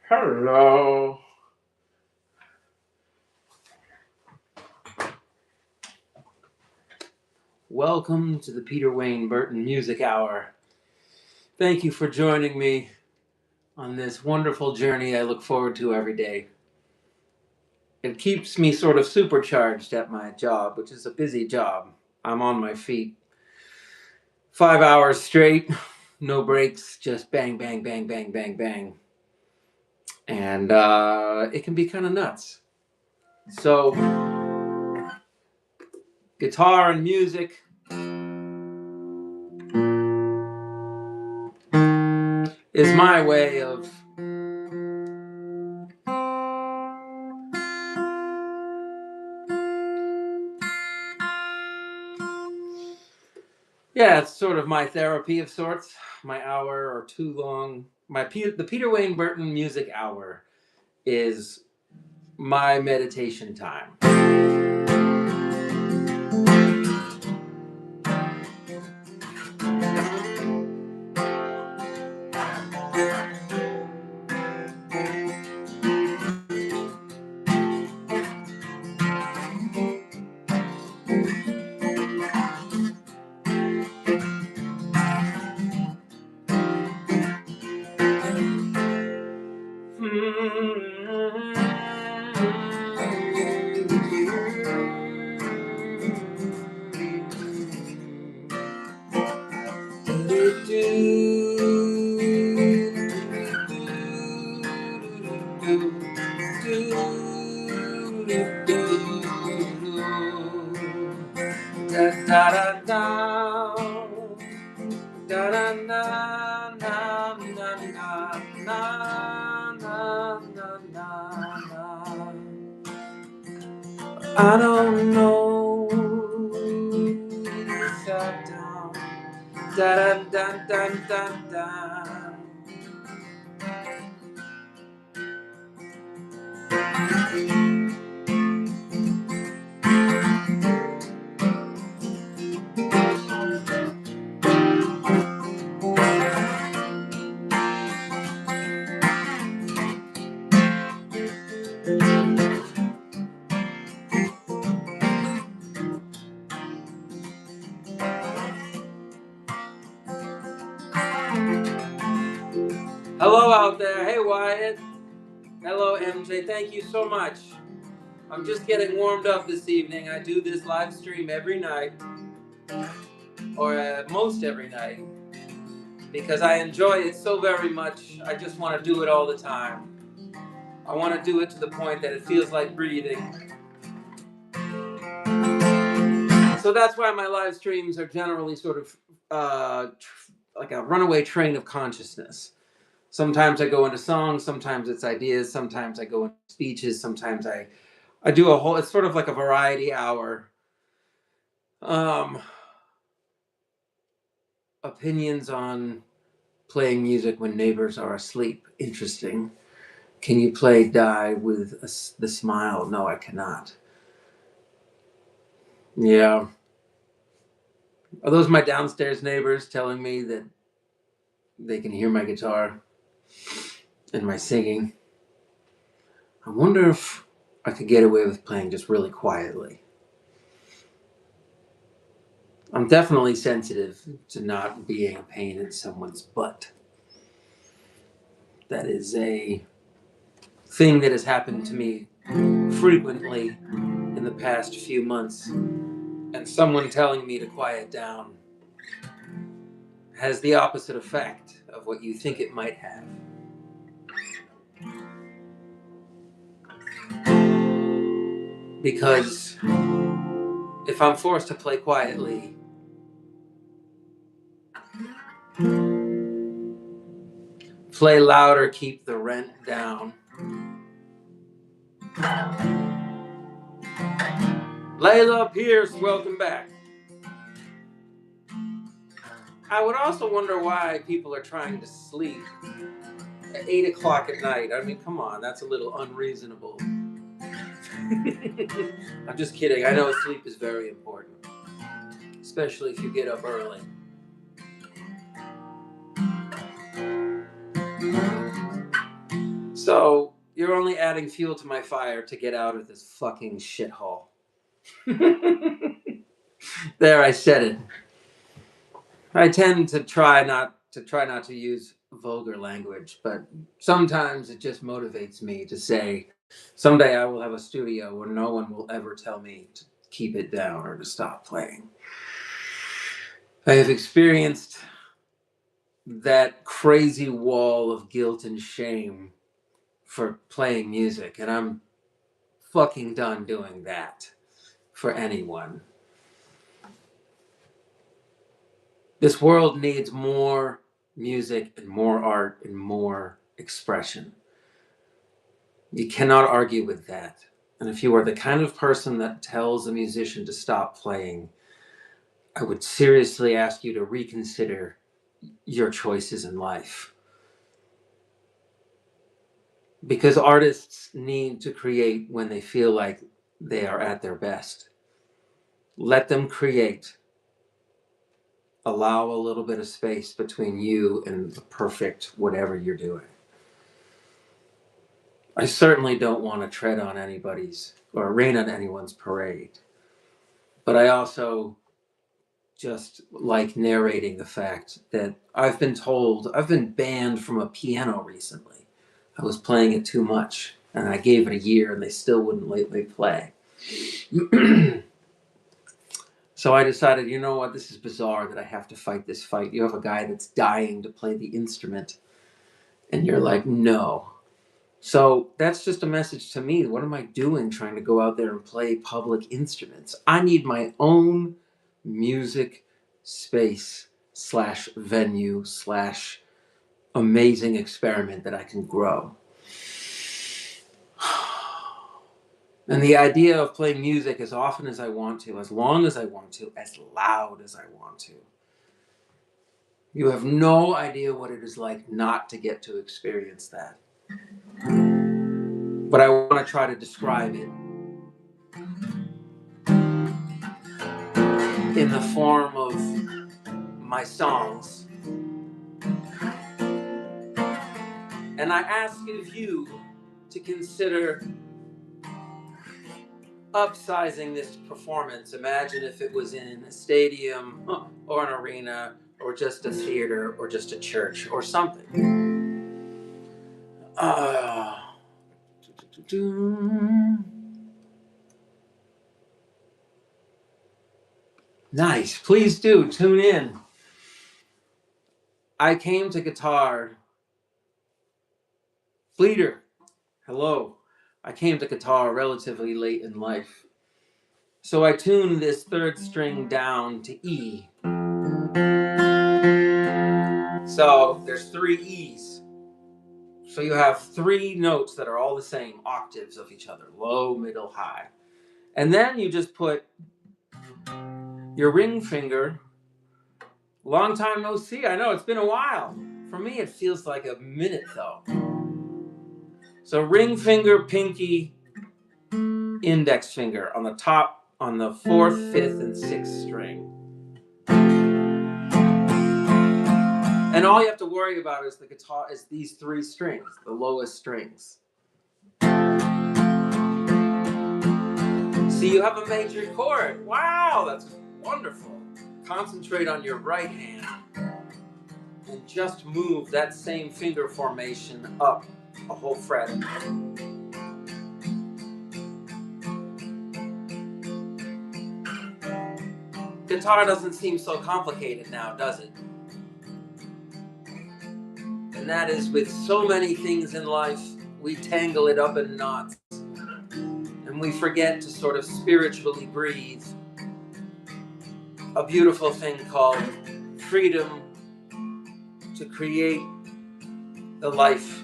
Hello. Welcome to the Wayne Burton Music Hour. Thank you for joining me on this wonderful journey I look forward to every day. It keeps me sort of supercharged at my job, which is a busy job. I'm on my feet 5 hours straight, no breaks, just bang, bang, bang, bang, bang, bang. And it can be kind of nuts. So, guitar and music is my way of it's sort of my therapy of sorts. My hour or two long. The Peter Wayne Burton Music Hour is my meditation time. I don't know. Sat down. Da da da da da da. Hello out there. Hey Wyatt. Hello MJ. Thank you so much. I'm just getting warmed up this evening. I do this live stream every night, or most every night, because I enjoy it so very much. I just want to do it all the time. I want to do it to the point that it feels like breathing. So that's why my live streams are generally sort of like a runaway train of consciousness. Sometimes I go into songs, sometimes it's ideas, sometimes I go into speeches, sometimes I do a whole, it's sort of like a variety hour. Opinions on playing music when neighbors are asleep. Interesting. Can you play Die with the Smile? No, I cannot. Yeah. Are those my downstairs neighbors telling me that they can hear my guitar and my singing? I wonder if I could get away with playing just really quietly. I'm definitely sensitive to not being a pain in someone's butt. That is a thing that has happened to me frequently in the past few months. And someone telling me to quiet down has the opposite effect of what you think it might have. Because if I'm forced to play quietly, play louder, keep the rent down. Layla Pierce, welcome back. I would also wonder why people are trying to sleep at 8 o'clock at night. I mean, come on, that's a little unreasonable. I'm just kidding. I know sleep is very important, especially if you get up early. So you're only adding fuel to my fire to get out of this fucking shithole. There, I said it. I tend to try not to use vulgar language, but sometimes it just motivates me to say, someday I will have a studio where no one will ever tell me to keep it down or to stop playing. I have experienced that crazy wall of guilt and shame for playing music, and I'm fucking done doing that for anyone. This world needs more music and more art and more expression. You cannot argue with that. And if you are the kind of person that tells a musician to stop playing, I would seriously ask you to reconsider your choices in life. Because artists need to create when they feel like they are at their best. Let them create. Allow a little bit of space between you and the perfect whatever you're doing. I certainly don't want to tread on anybody's or rain on anyone's parade. But I also just like narrating the fact that I've been banned from a piano recently. I was playing it too much, and I gave it a year, and they still wouldn't let me play. So I decided, you know what, this is bizarre that I have to fight this fight. You have a guy that's dying to play the instrument, and you're like, no. So that's just a message to me. What am I doing trying to go out there and play public instruments? I need my own music space / venue / amazing experiment that I can grow. And the idea of playing music as often as I want to, as long as I want to, as loud as I want to. You have no idea what it is like not to get to experience that. But I want to try to describe it in the form of my songs. And I ask of you to consider upsizing this performance. Imagine if it was in a stadium or an arena or just a theater or just a church or something. Nice. Please do tune in. I came to guitar. Bleeder. Hello. I came to guitar relatively late in life. So I tuned this third string down to E. So there's 3 E's. So you have 3 notes that are all the same, octaves of each other, low, middle, high. And then you just put your ring finger, long time no see, I know, it's been a while. For me, it feels like a minute though. So ring finger, pinky, index finger on the top, on the 4th, 5th, and 6th string. And all you have to worry about is the guitar is these 3 strings, the lowest strings. See, you have a major chord. Wow, that's wonderful. Concentrate on your right hand and just move that same finger formation up a whole fret. Guitar doesn't seem so complicated now, does it? And that is with so many things in life, we tangle it up in knots. And we forget to sort of spiritually breathe a beautiful thing called freedom to create the life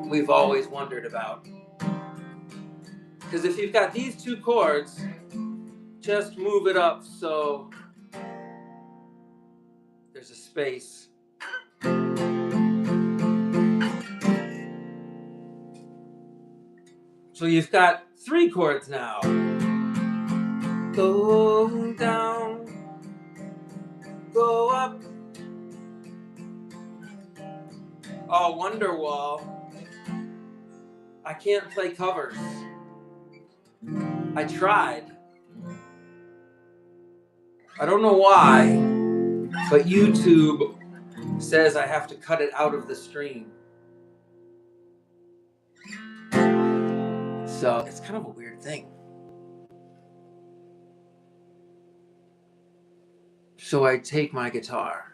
we've always wondered about. Because if you've got these 2 chords, just move it up so there's a space. So you've got 3 chords now. Go down, go up. Oh, Wonderwall. I can't play covers. I tried. I don't know why, but YouTube says I have to cut it out of the stream. So it's kind of a weird thing. So I take my guitar.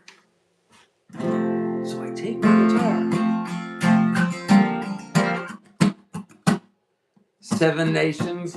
7 Nations.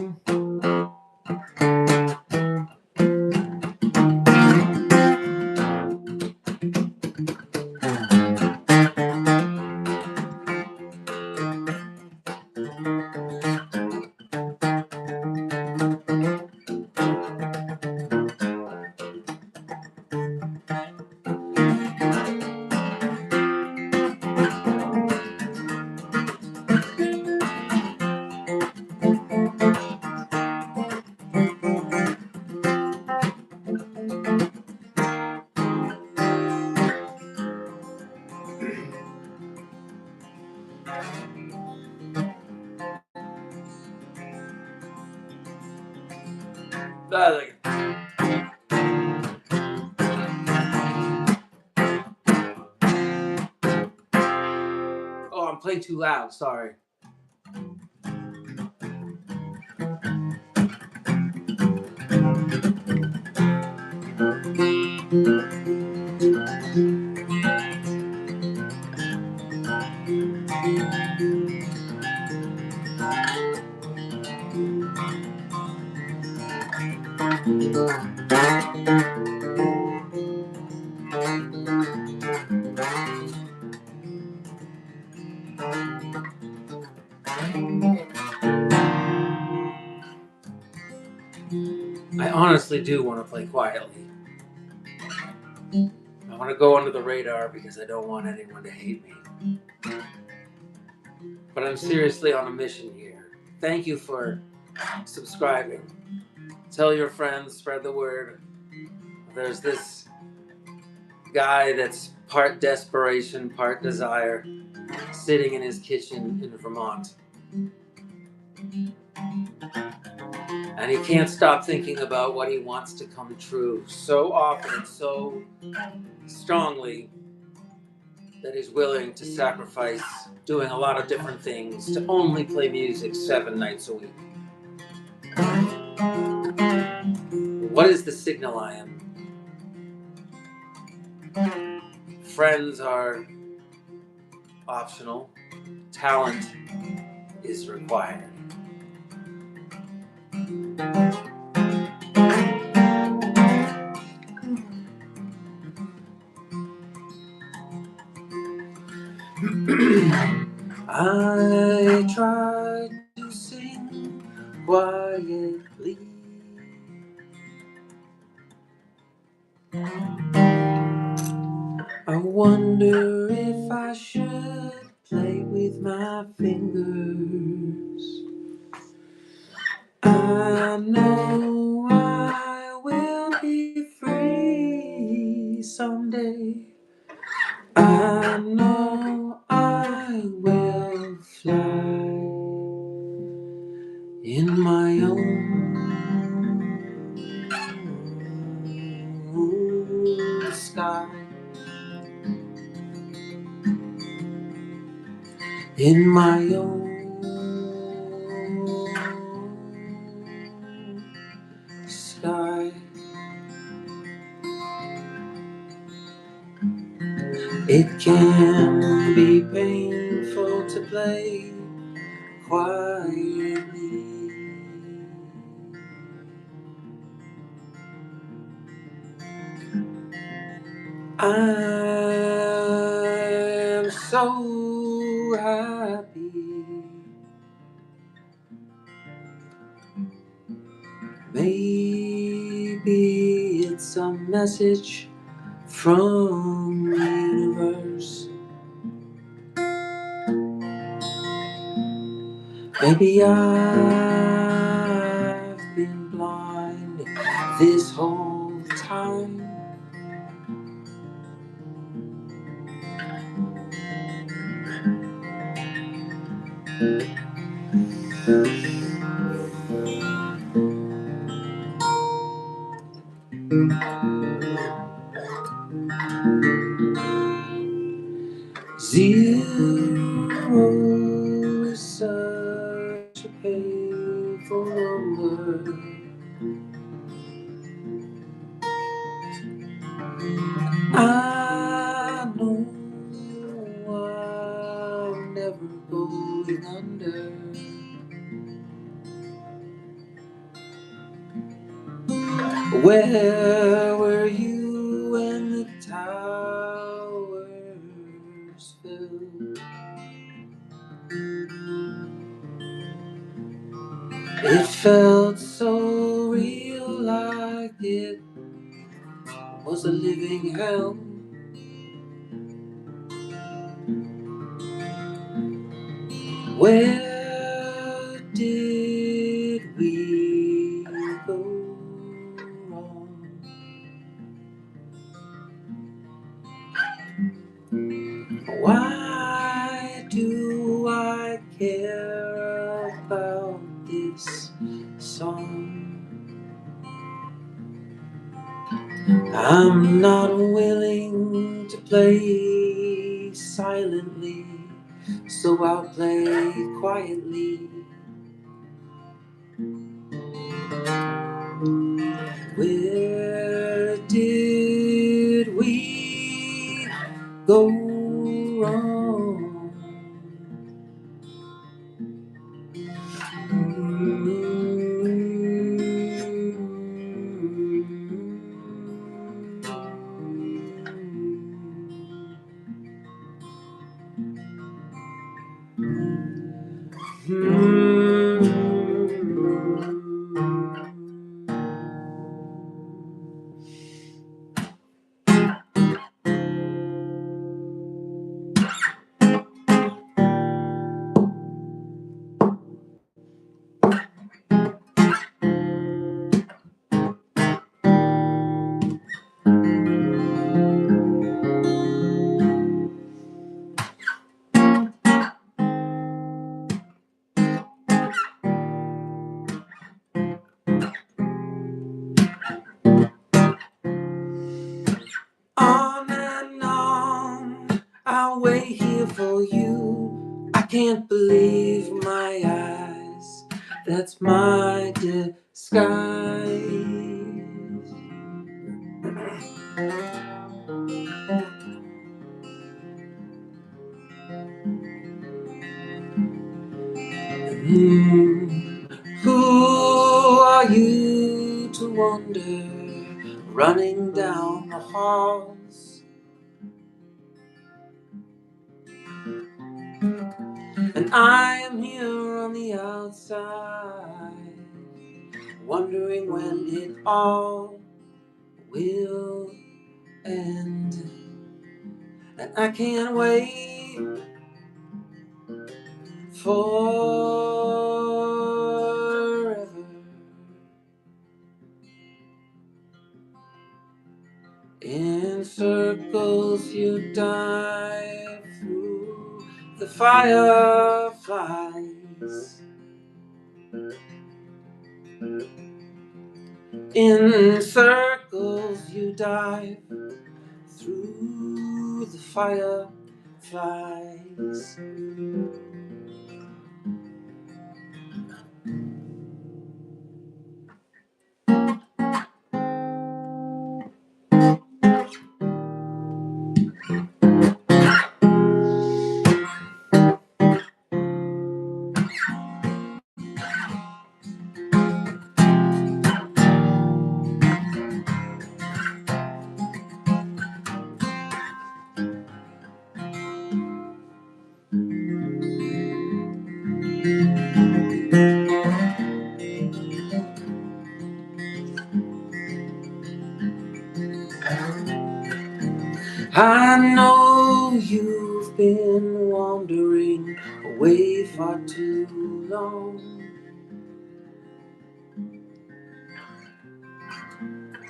Oh, I'm playing too loud, sorry. I honestly do want to play quietly. I want to go under the radar because I don't want anyone to hate me. But I'm seriously on a mission here. Thank you for subscribing. Tell your friends, spread the word. There's this guy that's part desperation, part desire, sitting in his kitchen in Vermont. And he can't stop thinking about what he wants to come true so often and so strongly that he's willing to sacrifice doing a lot of different things to only play music 7 nights a week. What is the signal I am? Friends are optional. Talent is required. I try to sing quietly. I wonder if I should play with my fingers. I know I will be free someday. I know I will fly in my own sky. In my own sky. It can be painful to play quietly. I'm so happy. Maybe it's a message from the universe. Maybe I've been blind this whole time. going under. Where were you when the towers fell? It felt so real, like it was a living hell. Where did we go wrong? Why do I care about this song? I'm not willing to play silently, so I'll play quietly. Where did we go wrong? On and on, I'll wait here for you. I can't believe my eyes. That's my disguise. Who are you to wander, running down the halls? And I am here on the outside, wondering when it all will end. And I can't wait forever. In circles you dive through the fireflies. In circles you dive through the fireflies. I know you've been wandering away far too long,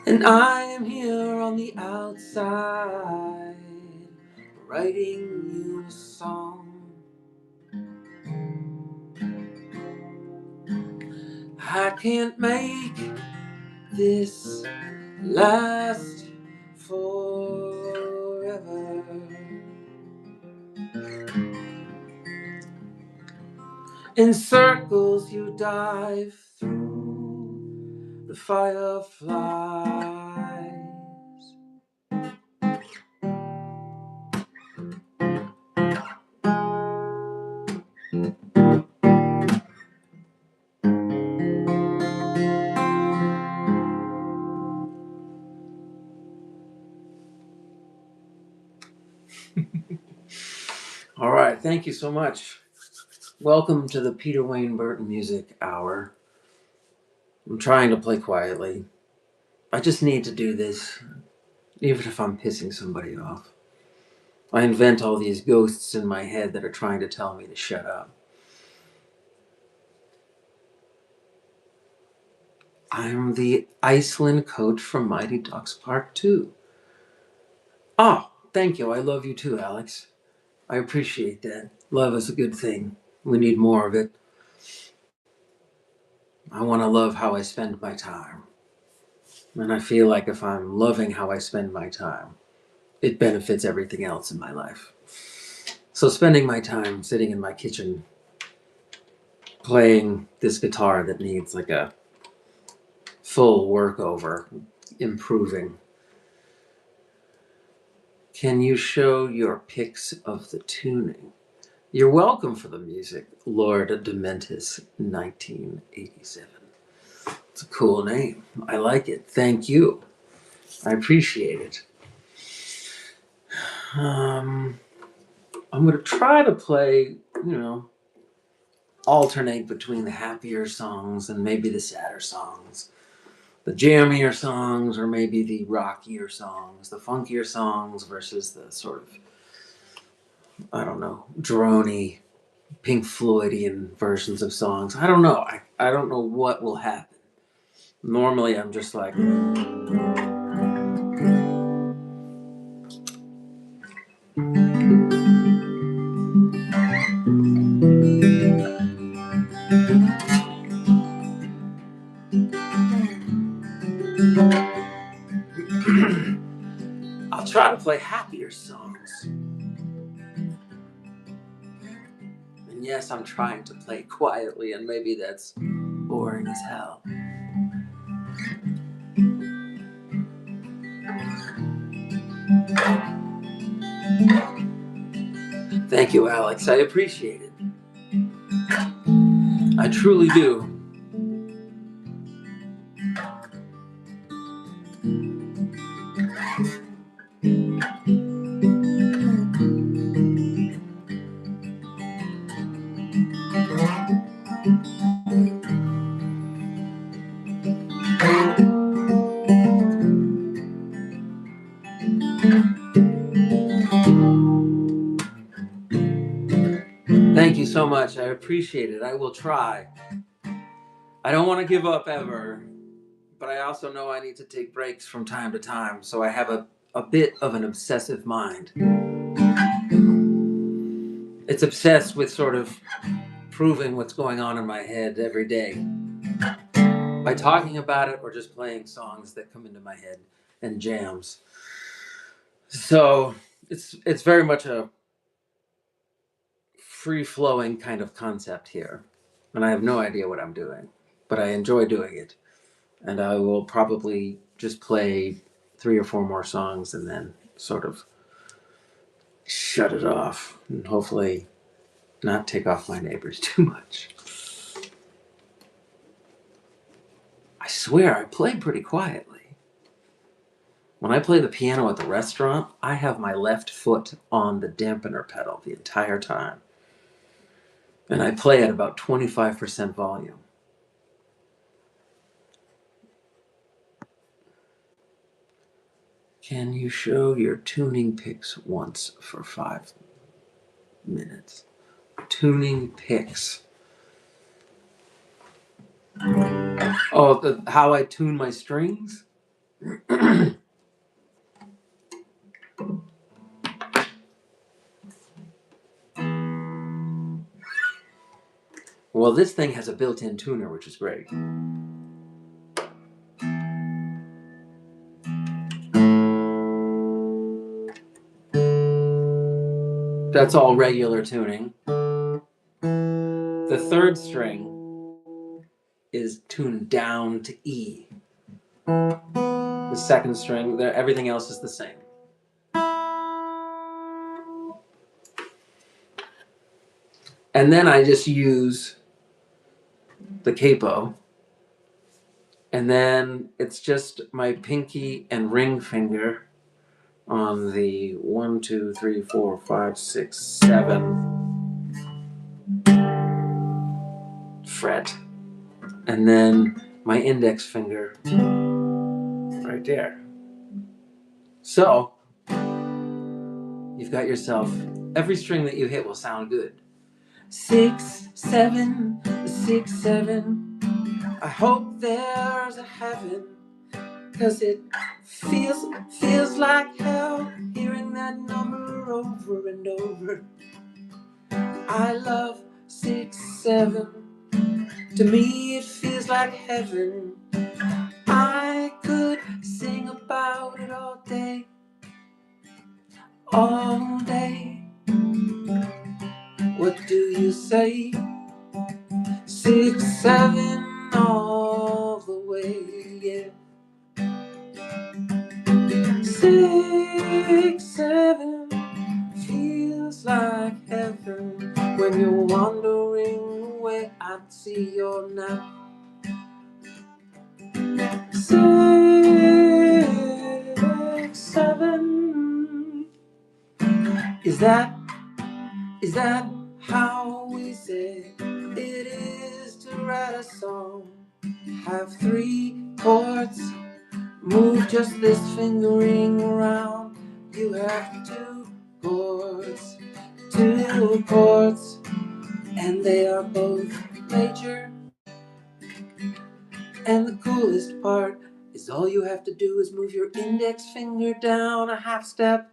and I am here on the outside, writing you a song. I can't make this last forever. In circles you dive through the fireflies. Thank you so much. Welcome to the Peter Wayne Burton Music Hour. I'm trying to play quietly. I just need to do this, even if I'm pissing somebody off. I invent all these ghosts in my head that are trying to tell me to shut up. I'm the Iceland coach from Mighty Ducks Park 2. Oh, thank you. I love you too, Alex. I appreciate that. Love is a good thing. We need more of it. I want to love how I spend my time. And I feel like if I'm loving how I spend my time, it benefits everything else in my life. So spending my time sitting in my kitchen playing this guitar that needs like a full workover, improving. Can you show your pics of the tuning? You're welcome for the music, Lord Dementis 1987. It's a cool name. I like it. Thank you. I appreciate it. I'm going to try to play, alternate between the happier songs and maybe the sadder songs. The jammier songs or maybe the rockier songs, the funkier songs versus the sort of, droney, Pink Floydian versions of songs. I don't know. I don't know what will happen. Normally I'm just like... I'll try to play happier songs. And yes, I'm trying to play quietly, and maybe that's boring as hell. Thank you, Alex. I appreciate it. I truly do. Thank you so much. I appreciate it. I will try. I don't want to give up ever, but I also know I need to take breaks from time to time, so I have a bit of an obsessive mind. It's obsessed with sort of proving what's going on in my head every day by talking about it or just playing songs that come into my head and jams. So it's very much a free-flowing kind of concept here, and I have no idea what I'm doing, but I enjoy doing it, and I will probably just play 3 or 4 more songs and then sort of shut it off and hopefully not take off my neighbors too much. I swear I play pretty quietly. When I play the piano at the restaurant, I have my left foot on the dampener pedal the entire time. And I play at about 25% volume. Can you show your tuning picks once for 5 minutes? Tuning picks. Oh, how I tune my strings? Well, this thing has a built-in tuner, which is great. That's all regular tuning. The 3rd string is tuned down to E. The 2nd string, everything else is the same. And then I just use the capo. And then it's just my pinky and ring finger on the 1, 2, 3, 4, 5, 6, 7. fret, and then my index finger right there. So you've got yourself, every string that you hit will sound good. 6, 7, 6, 7. I hope there's a heaven, 'cause it feels like hell hearing that number over and over. I love 6, 7. To me it feels like heaven. I could sing about it all day, all day. What do you say? 6, 7 all the way, yeah. 6, 7 feels like heaven. When you're wandering away, I'd see your nap. 6, 7. Is that how we say it is to write a song? Have 3 chords, move just this fingering around. You have 2 chords, and they are both major. And the coolest part is all you have to do is move your index finger down a half step,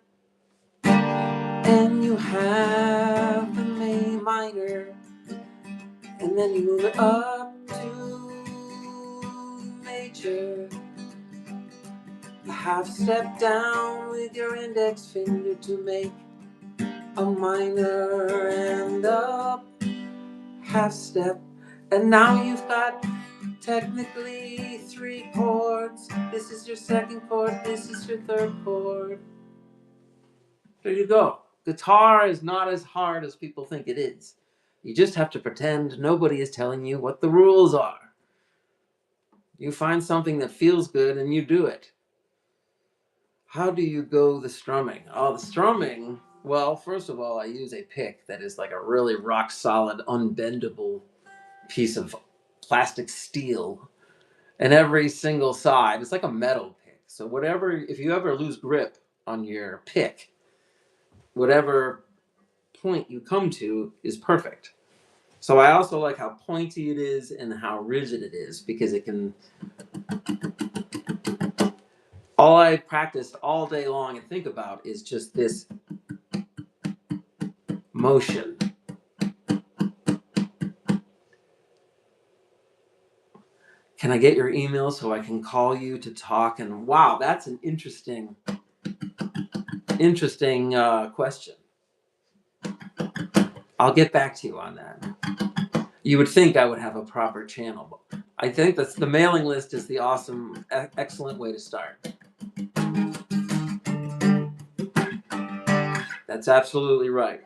and you have the main minor, and then you move it up to major. A half step down with your index finger to make a minor, and up half step, and now you've got technically 3 chords. This is your second chord, this is your third chord. There you go. Guitar is not as hard as people think it is. You just have to pretend nobody is telling you what the rules are. You find something that feels good and you do it. How do you go the strumming? Oh, the strumming, well, first of all, I use a pick that is like a really rock solid, unbendable piece of plastic steel. And every single side, it's like a metal pick. So whatever, if you ever lose grip on your pick, whatever point you come to is perfect. So I also like how pointy it is and how rigid it is, because it can, all I practiced all day long and think about is just this motion. Can I get your email so I can call you to talk? And wow, that's an interesting question. I'll get back to you on that. You would think I would have a proper channel. I think that's the mailing list is the awesome, excellent way to start. That's absolutely right.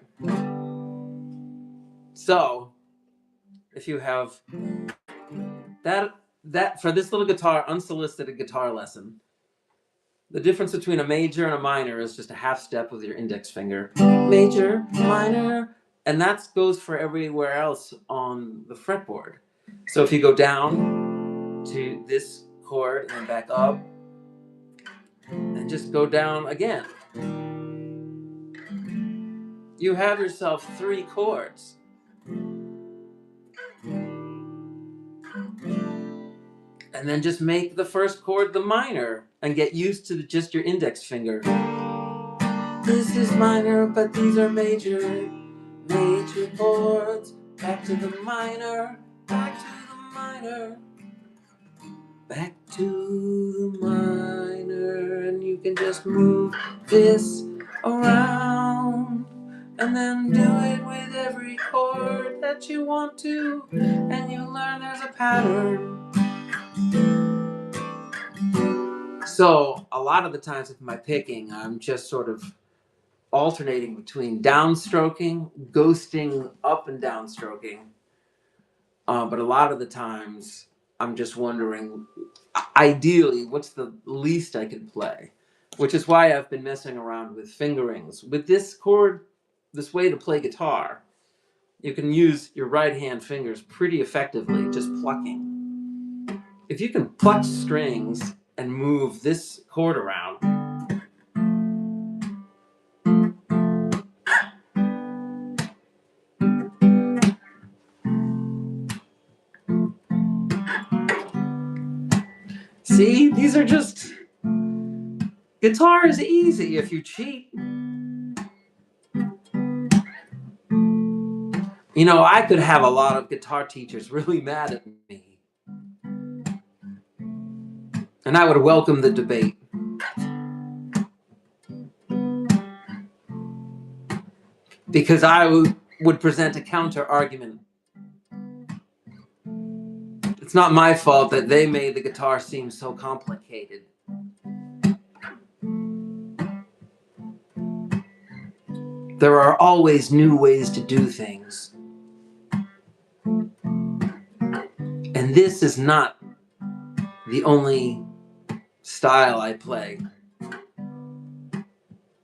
So, if you have that for this little guitar, unsolicited guitar lesson, the difference between a major and a minor is just a half step with your index finger. Major, minor, and that goes for everywhere else on the fretboard. So if you go down to this chord and then back up, and just go down again, you have yourself 3 chords. And then just make the first chord the minor and get used to just your index finger. This is minor, but these are major chords. Back to the minor, back to the minor, back to the minor. And you can just move this around and then do it with every chord that you want to, and you learn there's a pattern. So a lot of the times with my picking, I'm just sort of alternating between downstroking, ghosting, up and downstroking. But a lot of the times I'm just wondering, ideally, what's the least I could play? Which is why I've been messing around with fingerings. With this chord, this way to play guitar, you can use your right hand fingers pretty effectively just plucking. If you can pluck strings and move this chord around, see, these are just, guitar is easy if you cheat. You know, I could have a lot of guitar teachers really mad at me. And I would welcome the debate. Because I would present a counter argument. It's not my fault that they made the guitar seem so complicated. There are always new ways to do things. And this is not the only style I play.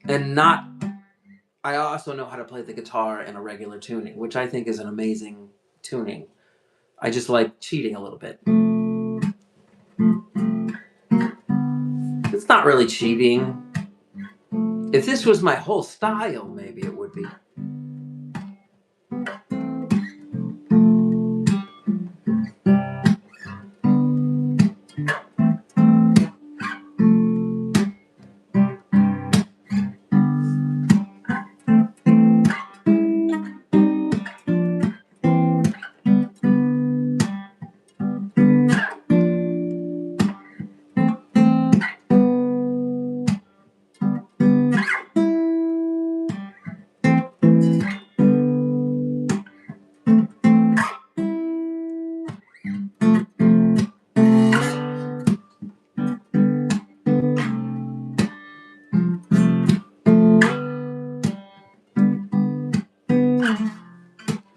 And I also know how to play the guitar in a regular tuning, which I think is an amazing tuning. I just like cheating a little bit. It's not really cheating. If this was my whole style, maybe it would be.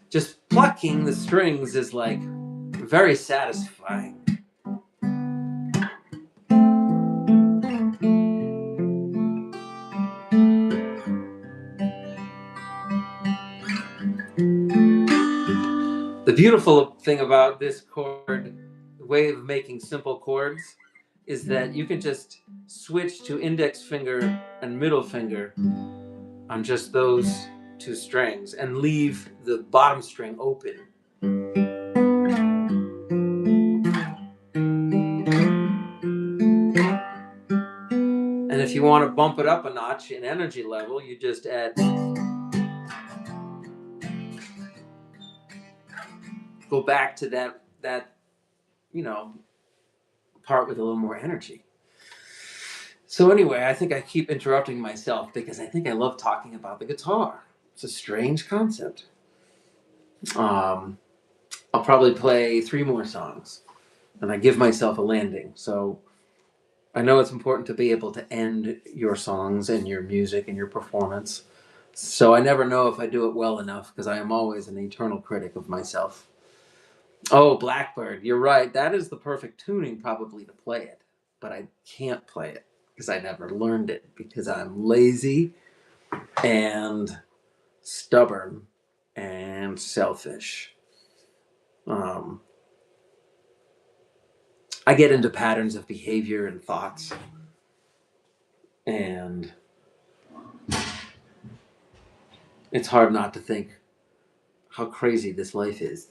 Just plucking the strings is like very satisfying. The beautiful thing about this chord, the way of making simple chords, is that you can just switch to index finger and middle finger on just those two strings and leave the bottom string open. And if you want to bump it up a notch in energy level, you just add, go back to that part with a little more energy. So anyway, I think I keep interrupting myself because I think I love talking about the guitar. It's a strange concept. I'll probably play 3 more songs, and I give myself a landing. So I know it's important to be able to end your songs and your music and your performance. So I never know if I do it well enough because I am always an eternal critic of myself. Oh, Blackbird, you're right. That is the perfect tuning probably to play it, but I can't play it because I never learned it because I'm lazy and stubborn and selfish. I get into patterns of behavior and thoughts, and it's hard not to think how crazy this life is,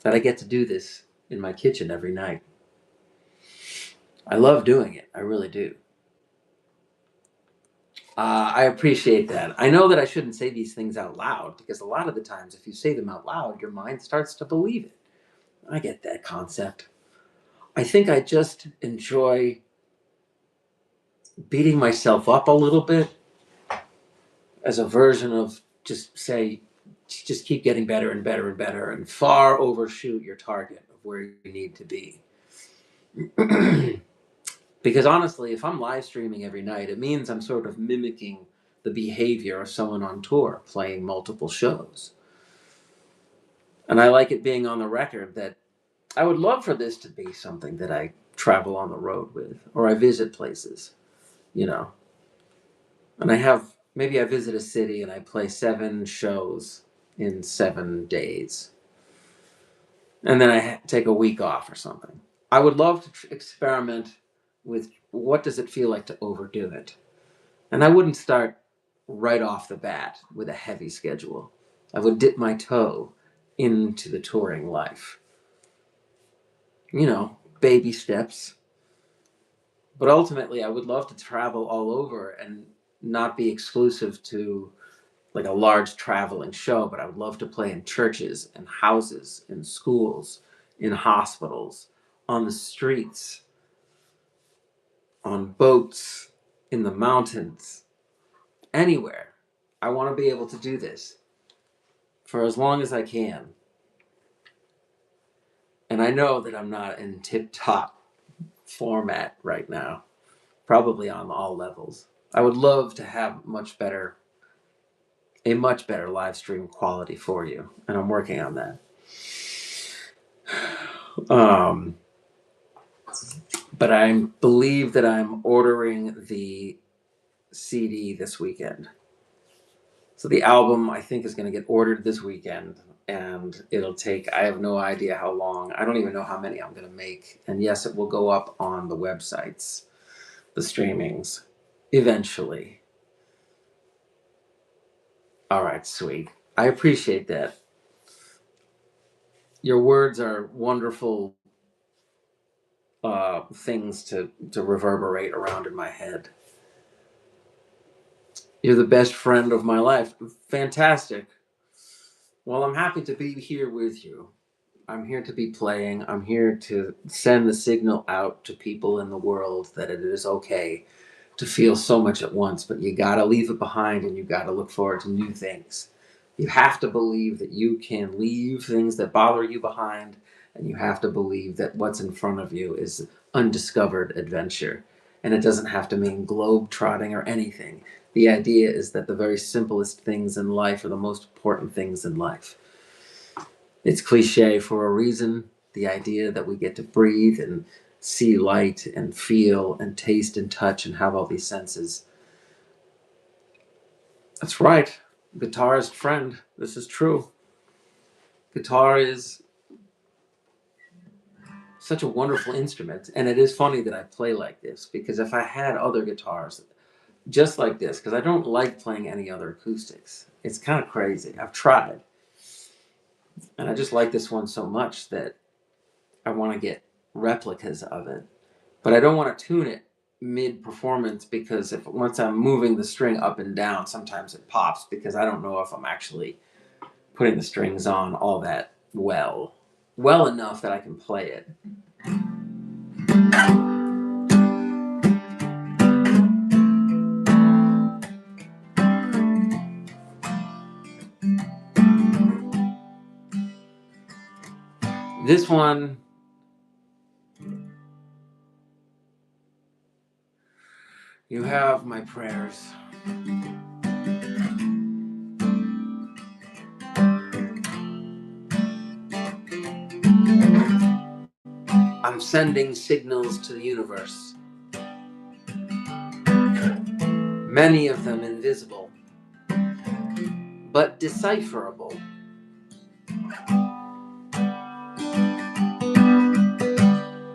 that I get to do this in my kitchen every night. I love doing it. I really do. I appreciate that. I know that I shouldn't say these things out loud because a lot of the times if you say them out loud, your mind starts to believe it. I get that concept. I think I just enjoy beating myself up a little bit as a version of just keep getting better and better and better and far overshoot your target of where you need to be. Because honestly, if I'm live streaming every night, it means I'm sort of mimicking the behavior of someone on tour playing multiple shows. And I like it being on the record that I would love for this to be something that I travel on the road with, or I visit places, And maybe I visit a city and I play 7 shows in 7 days. And then I take a week off or something. I would love to experiment with what does it feel like to overdo it. And I wouldn't start right off the bat with a heavy schedule. I would dip my toe into the touring life. You know, baby steps. But ultimately, I would love to travel all over and not be exclusive to like a large traveling show, but I would love to play in churches and houses, in schools, in hospitals, on the streets, on boats, in the mountains, anywhere. I want to be able to do this for as long as I can. And I know that I'm not in tip-top format right now, probably on all levels. I would love to have a much better live stream quality for you, and I'm working on that. But I believe that I'm ordering the CD this weekend. So the album, I think, is going to get ordered this weekend, and it'll take, I have no idea how long. I don't even know how many I'm going to make. And yes, it will go up on the websites, the streamings, eventually. All right, sweet. I appreciate that. Your words are wonderful things to reverberate around in my head. You're the best friend of my life. Fantastic. Well, I'm happy to be here with you. I'm here to be playing. I'm here to send the signal out to people in the world that it is okay to feel so much at once, but you gotta leave it behind and you gotta look forward to new things. You have to believe that you can leave things that bother you behind, and you have to believe that what's in front of you is undiscovered adventure. And it doesn't have to mean globe trotting or anything. The idea is that the very simplest things in life are the most important things in life. It's cliche for a reason. The idea that we get to breathe and see light and feel and taste and touch and have all these senses. That's right. Guitarist friend, this is true. Guitar is such a wonderful instrument, and it is funny that I play like this, because if I had other guitars just like this, because I don't like playing any other acoustics. It's kind of crazy. I've tried. And I just like this one so much that I want to get replicas of it. But I don't want to tune it mid-performance, because once I'm moving the string up and down, sometimes it pops, because I don't know if I'm actually putting the strings on all that well enough that I can play it. This one, you have my prayers. I'm sending signals to the universe, many of them invisible, but decipherable.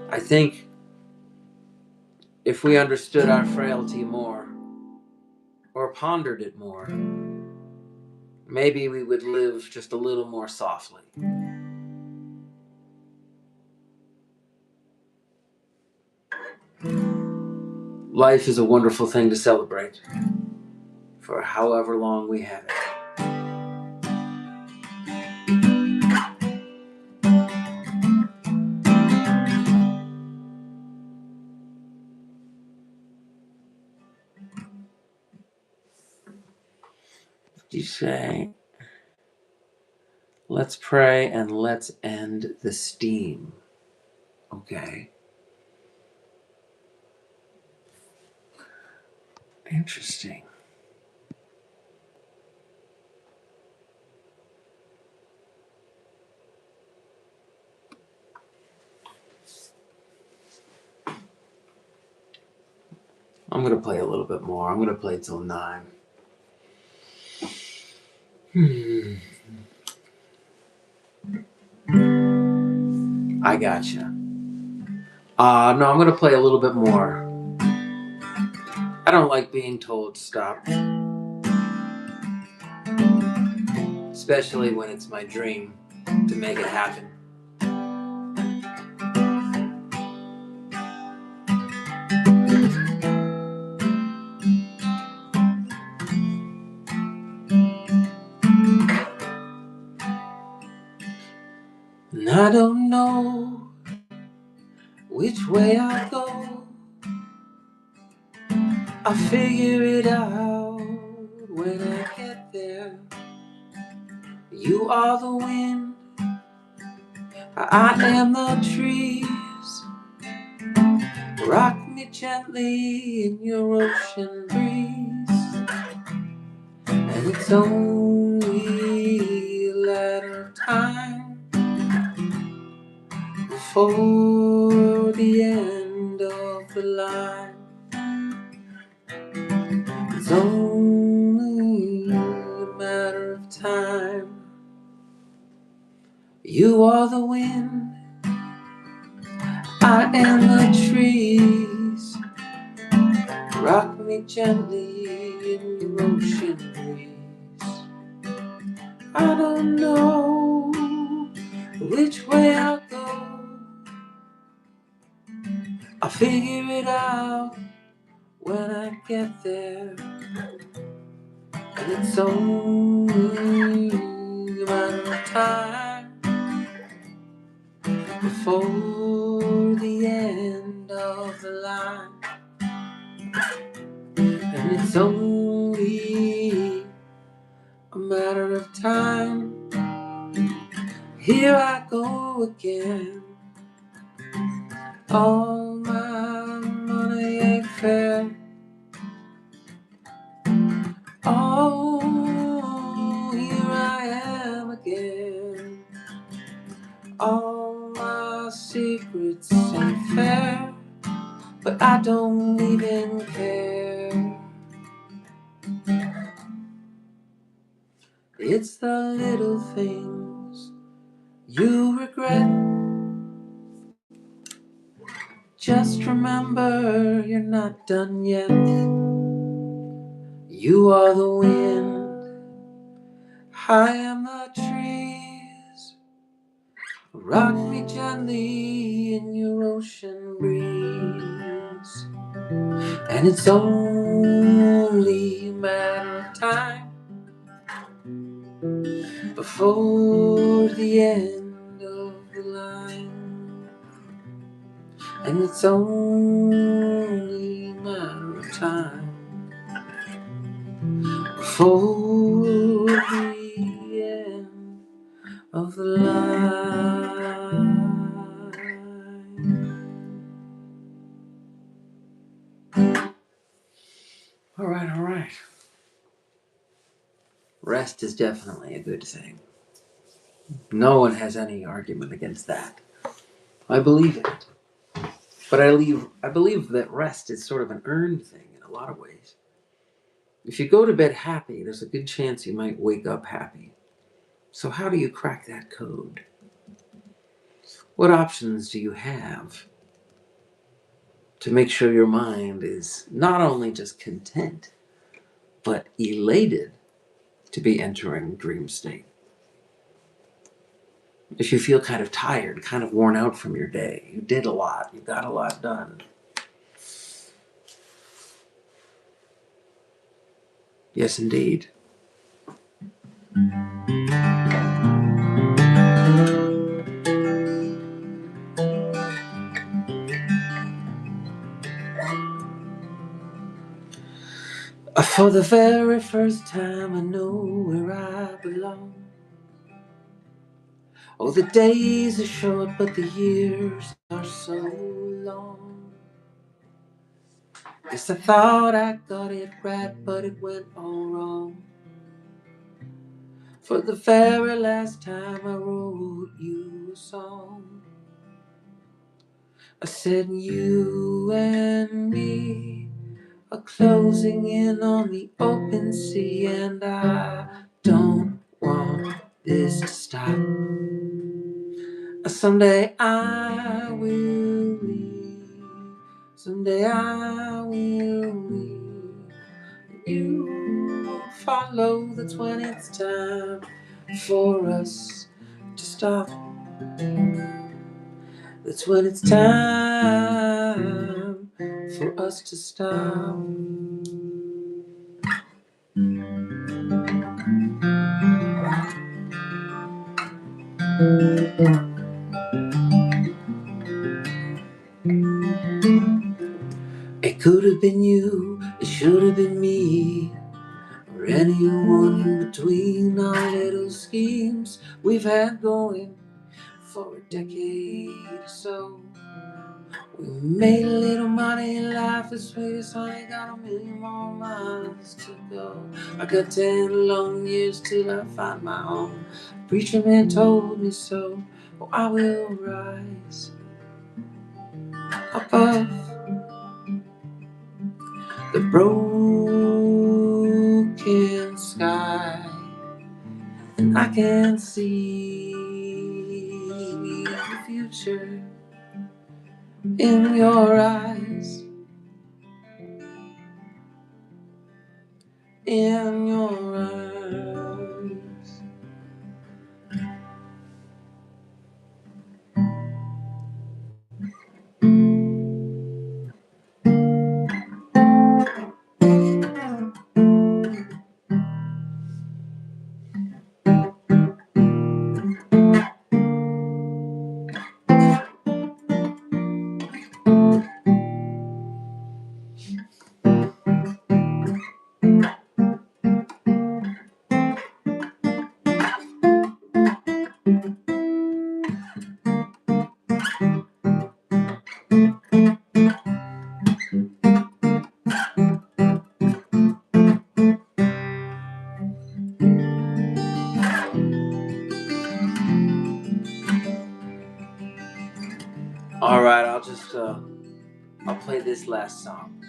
I think if we understood our frailty more, or pondered it more, maybe we would live just a little more softly. Life is a wonderful thing to celebrate, for however long we have it. You say, let's pray and let's end the steam. Okay. Interesting. I'm going to play a little bit more. I'm going to play till 9. I gotcha. No, I'm going to play a little bit more. I don't like being told stop, especially when it's my dream to make it happen. And I don't know which way I go. I'll figure it out when I get there. You are the wind, I am the trees. Rock me gently in your ocean breeze. And it's only a matter of time before the end of the line. It's only a matter of time. You are the wind, I am the trees. Rock me gently in your ocean breeze. I don't know which way I'll go. I'll figure it out when I get there. And it's only a matter of time before the end of the line. And it's only a matter of time. Here I go again. All my money ain't fair. Oh, here I am again. All my secrets ain't fair, but I don't even care. It's the little things you regret. Just remember you're not done yet. You are the wind, I am the trees. Rock me gently in your ocean breeze. And it's only a matter of time before the end of the line. And it's only a matter of time before the end of the line. All right. Rest is definitely a good thing. No one has any argument against that. I believe it. But I believe that rest is sort of an earned thing in a lot of ways. If you go to bed happy, there's a good chance you might wake up happy. So how do you crack that code? What options do you have to make sure your mind is not only just content, but elated to be entering dream state? If you feel kind of tired, kind of worn out from your day, you did a lot, you got a lot done. Yes, indeed. For the very first time I know where I belong. Oh, the days are short, but the years are so long. Guess I thought I got it right, but it went all wrong. For the very last time I wrote you a song. I said you and me are closing in on the open sea, and I don't want this to stop. Someday I will leave. Someday I will leave. You follow. That's when it's time for us to stop. That's when it's time for us to stop. It could have been you, it should have been me, or anyone in between our little schemes we've had going for a decade or so. We made a little money, life is sweet, honey, got a million more miles to go. I got 10 long years till I find my home. Preacher man told me so. Oh, I will rise above the broken sky, and I can see the future in your eyes, in your eyes. All right, I'll play this last song.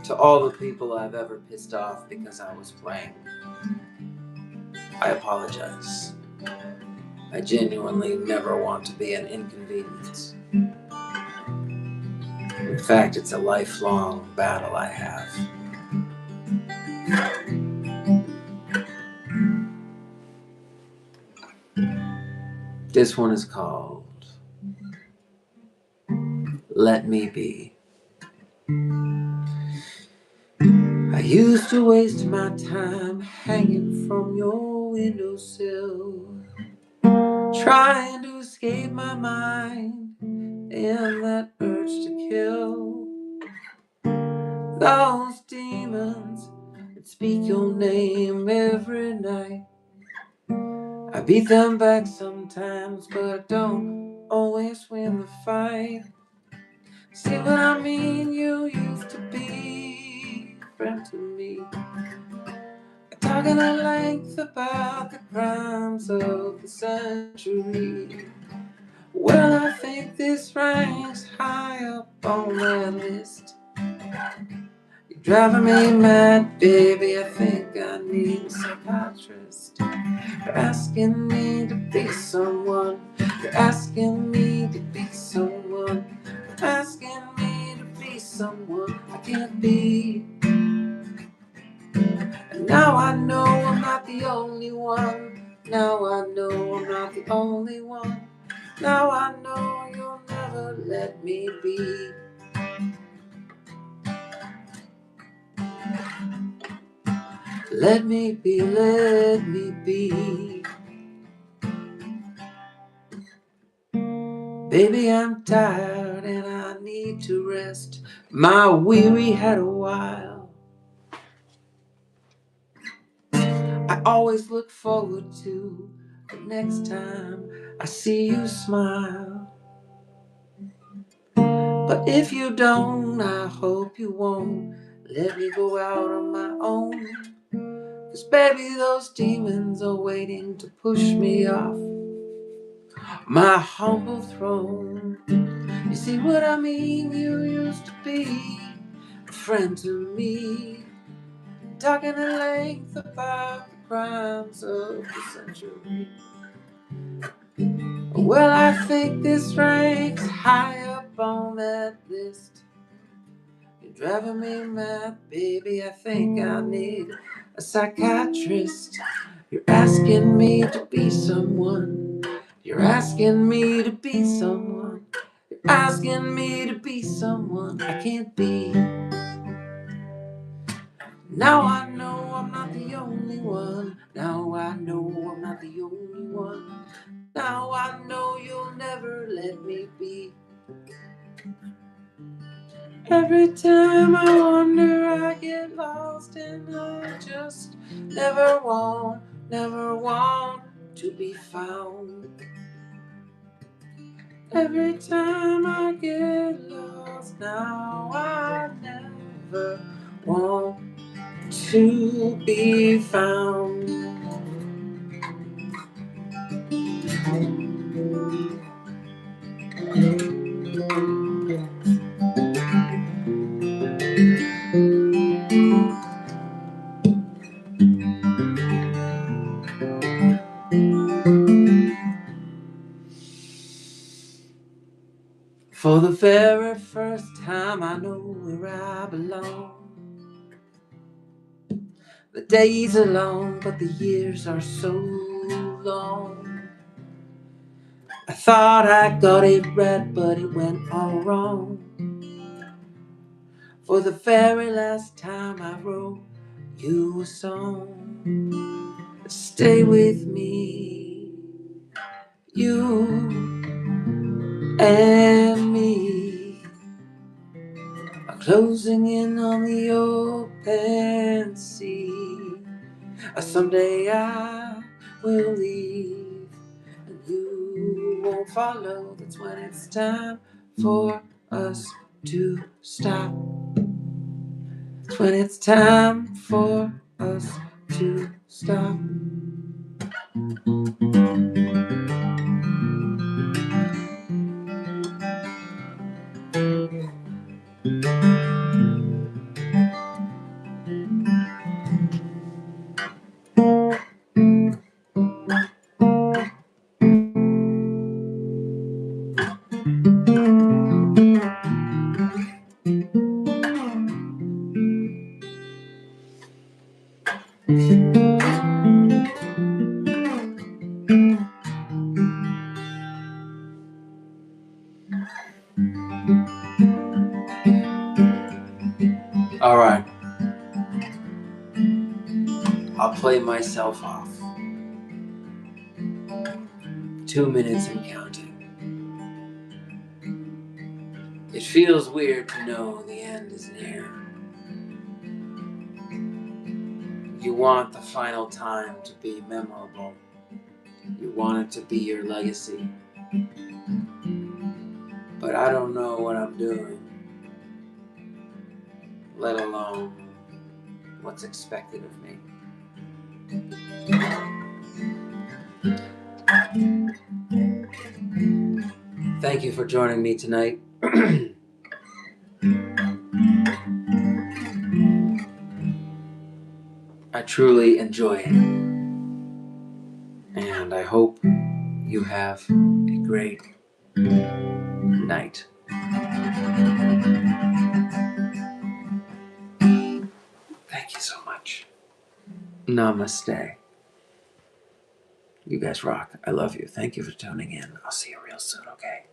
To all the people I've ever pissed off because I was playing, I apologize. I genuinely never want to be an inconvenience. In fact, it's a lifelong battle I have. This one is called Let Me Be. I used to waste my time hanging from your windowsill, trying to escape my mind and that urge to kill. Those demons that speak your name every night, I beat them back sometimes, but I don't always win the fight. See what I mean? You used to be a friend to me, talking at length about the crimes of the century. Well, I think this ranks high up on that list. You're driving me mad, baby. I think I need a psychiatrist. You're asking me to be someone. You're asking me to be someone. You're asking me to be someone I can't be. And now I know I'm not the only one. Now I know I'm not the only one. Now I know you'll never let me be. Let me be, let me be. Baby, I'm tired and I need to rest. My weary had a while. I always look forward to the next time I see you smile. But if you don't, I hope you won't let me go out on my own. 'Cause baby, those demons are waiting to push me off my humble throne. You see what I mean? You used to be a friend to me, talking at length about the crimes of the century. Well, I think this ranks high up on that list. You're driving me mad, baby. I think I need a psychiatrist. You're asking me to be someone. You're asking me to be someone. You're asking me to be someone I can't be. Now I know I'm not the only one. Now I know I'm not the only one. Now I know you'll never let me be. Every time I wander, I get lost, and I just never want to be found. Every time I get lost, now I never want to be found. For the very first time, I know where I belong. The days are long, but the years are so long. I thought I got it right, but it went all wrong. For the very last time, I wrote you a song. Stay with me, you and me are closing in on the open sea. Someday I will leave, and you won't follow. That's when it's time for us to stop. That's when it's time for us to stop. All right, I'll play myself off. 2 minutes and counting. It feels weird to know the end is near. You want the final time to be memorable. You want it to be your legacy. But I don't know what I'm doing, let alone what's expected of me. Thank you for joining me tonight. I truly enjoy it. And I hope you have a great night. Thank you so much. Namaste. You guys rock. I love you. Thank you for tuning in. I'll see you real soon, okay?